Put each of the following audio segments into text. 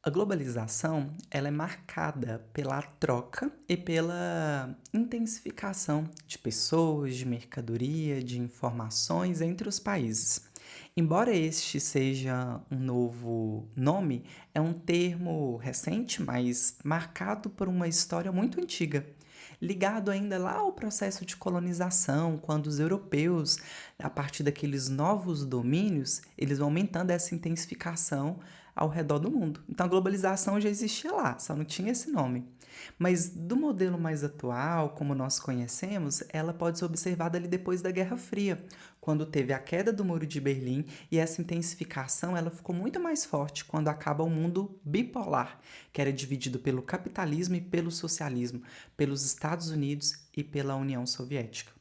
A globalização, ela é marcada pela troca e pela intensificação de pessoas, de mercadoria, de informações entre os países. Embora este seja um novo nome, é um termo recente, mas marcado por uma história muito antiga, ligado ainda lá ao processo de colonização, quando os europeus, a partir daqueles novos domínios, eles vão aumentando essa intensificação ao redor do mundo. Então a globalização já existia lá, só não tinha esse nome. Mas do modelo mais atual, como nós conhecemos, ela pode ser observada ali depois da Guerra Fria, quando teve a queda do Muro de Berlim e essa intensificação ela ficou muito mais forte quando acaba o mundo bipolar, que era dividido pelo capitalismo e pelo socialismo, pelos Estados Unidos e pela União Soviética.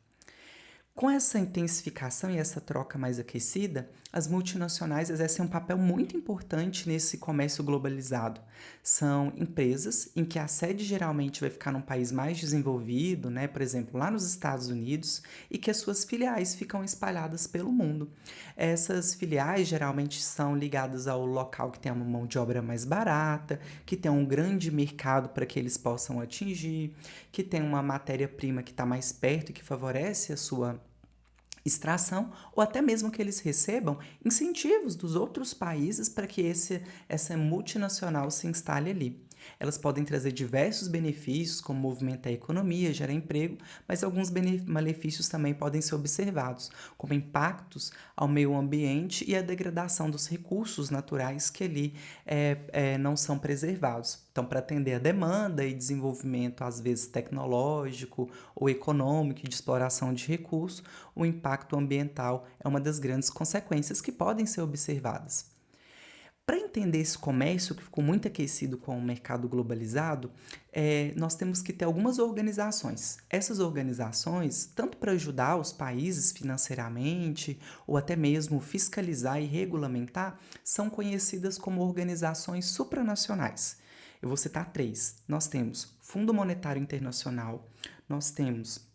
Com essa intensificação e essa troca mais aquecida, as multinacionais exercem um papel muito importante nesse comércio globalizado. São empresas em que a sede geralmente vai ficar num país mais desenvolvido, né, por exemplo, lá nos Estados Unidos, e que as suas filiais ficam espalhadas pelo mundo. Essas filiais geralmente são ligadas ao local que tem uma mão de obra mais barata, que tem um grande mercado para que eles possam atingir, que tem uma matéria-prima que está mais perto e que favorece a sua extração, ou até mesmo que eles recebam incentivos dos outros países para que essa multinacional se instale ali. Elas podem trazer diversos benefícios, como movimentar a economia, gerar emprego, mas alguns malefícios também podem ser observados, como impactos ao meio ambiente e a degradação dos recursos naturais que ali não são preservados. Então, para atender a demanda e desenvolvimento, às vezes tecnológico ou econômico de exploração de recursos, o impacto ambiental é uma das grandes consequências que podem ser observadas. Para entender esse comércio que ficou muito aquecido com o mercado globalizado, nós temos que ter algumas organizações. Essas organizações, tanto para ajudar os países financeiramente ou até mesmo fiscalizar e regulamentar, são conhecidas como organizações supranacionais. Eu vou citar três. Nós temos Fundo Monetário Internacional, nós temos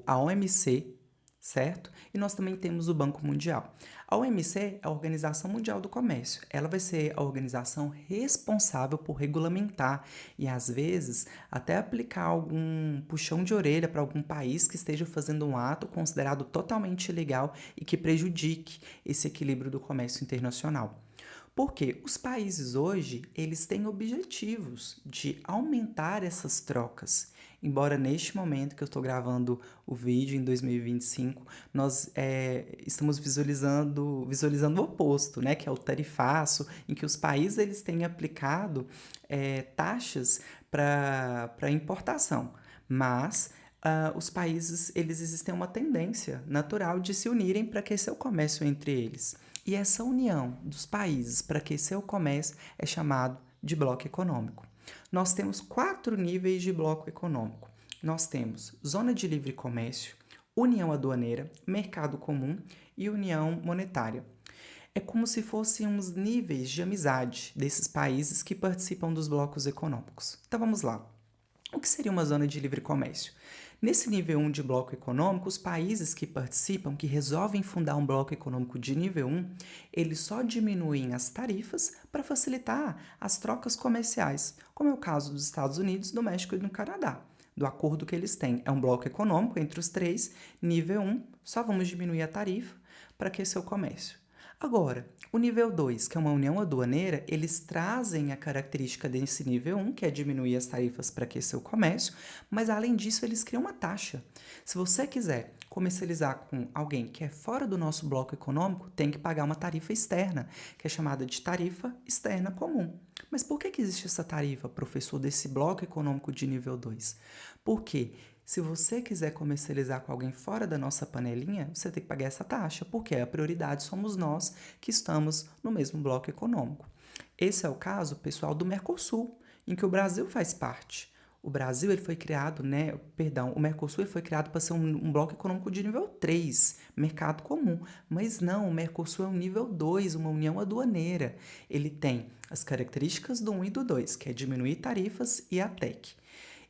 a OMC, certo? E nós também temos o Banco Mundial. A OMC é a Organização Mundial do Comércio. Ela vai ser a organização responsável por regulamentar e, às vezes, até aplicar algum puxão de orelha para algum país que esteja fazendo um ato considerado totalmente ilegal e que prejudique esse equilíbrio do comércio internacional. Porque os países hoje, eles têm objetivos de aumentar essas trocas. Embora neste momento que eu estou gravando o vídeo, em 2025, nós estamos visualizando o oposto, né? Que é o tarifaço, em que os países eles têm aplicado taxas para importação. Mas os países eles existem uma tendência natural de se unirem para aquecer o comércio entre eles. E essa união dos países para aquecer o comércio é chamado de bloco econômico. Nós temos 4 níveis de bloco econômico. Nós temos Zona de Livre Comércio, União Aduaneira, Mercado Comum e União Monetária. É como se fossem uns níveis de amizade desses países que participam dos blocos econômicos. Então vamos lá. O que seria uma zona de livre comércio? Nesse nível 1 de bloco econômico, os países que participam, que resolvem fundar um bloco econômico de nível 1, eles só diminuem as tarifas para facilitar as trocas comerciais, como é o caso dos Estados Unidos, do México e do Canadá. Do acordo que eles têm. É um bloco econômico entre os três, nível 1, só vamos diminuir a tarifa para aquecer o comércio. Agora, o nível 2, que é uma união aduaneira, eles trazem a característica desse nível 1, que é diminuir as tarifas para aquecer o comércio, mas além disso eles criam uma taxa. Se você quiser comercializar com alguém que é fora do nosso bloco econômico, tem que pagar uma tarifa externa, que é chamada de tarifa externa comum. Mas por que existe essa tarifa, professor, desse bloco econômico de nível 2? Porque se você quiser comercializar com alguém fora da nossa panelinha, você tem que pagar essa taxa, porque a prioridade somos nós que estamos no mesmo bloco econômico. Esse é o caso, pessoal, do Mercosul, em que o Brasil faz parte. O Brasil ele foi criado, né? Perdão, o Mercosul ele foi criado para ser um bloco econômico de nível 3, mercado comum. Mas não, o Mercosul é um nível 2, uma união aduaneira. Ele tem as características do 1 e do 2, que é diminuir tarifas e a TEC.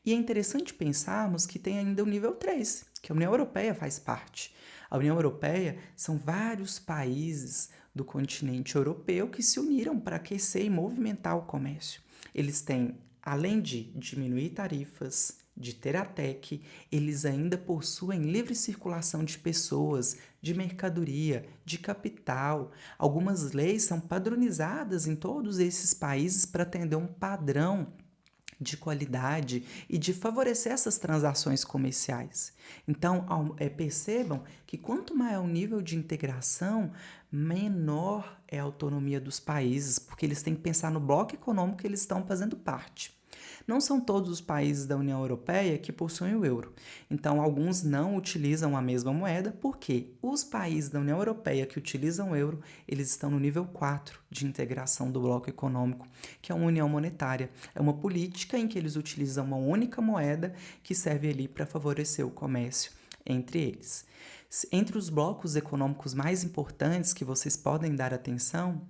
E é interessante pensarmos que tem ainda o nível 3, que a União Europeia faz parte. A União Europeia são vários países do continente europeu que se uniram para aquecer e movimentar o comércio. Eles têm, além de diminuir tarifas, de ter a TEC, eles ainda possuem livre circulação de pessoas, de mercadoria, de capital. Algumas leis são padronizadas em todos esses países para atender um padrão de qualidade e de favorecer essas transações comerciais. Então, percebam que quanto maior o nível de integração, menor é a autonomia dos países, porque eles têm que pensar no bloco econômico que eles estão fazendo parte. Não são todos os países da União Europeia que possuem o euro. Então, alguns não utilizam a mesma moeda, porque os países da União Europeia que utilizam o euro, eles estão no nível 4 de integração do bloco econômico, que é uma união monetária. É uma política em que eles utilizam uma única moeda que serve ali para favorecer o comércio entre eles. Entre os blocos econômicos mais importantes que vocês podem dar atenção,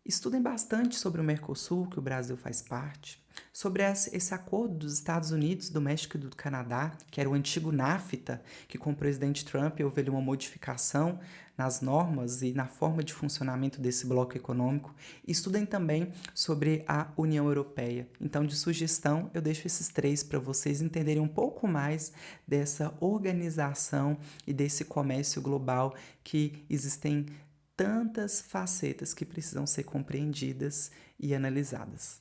estudem bastante sobre o Mercosul, que o Brasil faz parte, sobre esse acordo dos Estados Unidos, do México e do Canadá, que era o antigo NAFTA, que com o presidente Trump houve ali uma modificação nas normas e na forma de funcionamento desse bloco econômico. Estudem também sobre a União Europeia. Então, de sugestão, eu deixo esses três para vocês entenderem um pouco mais dessa organização e desse comércio global que existem tantas facetas que precisam ser compreendidas e analisadas.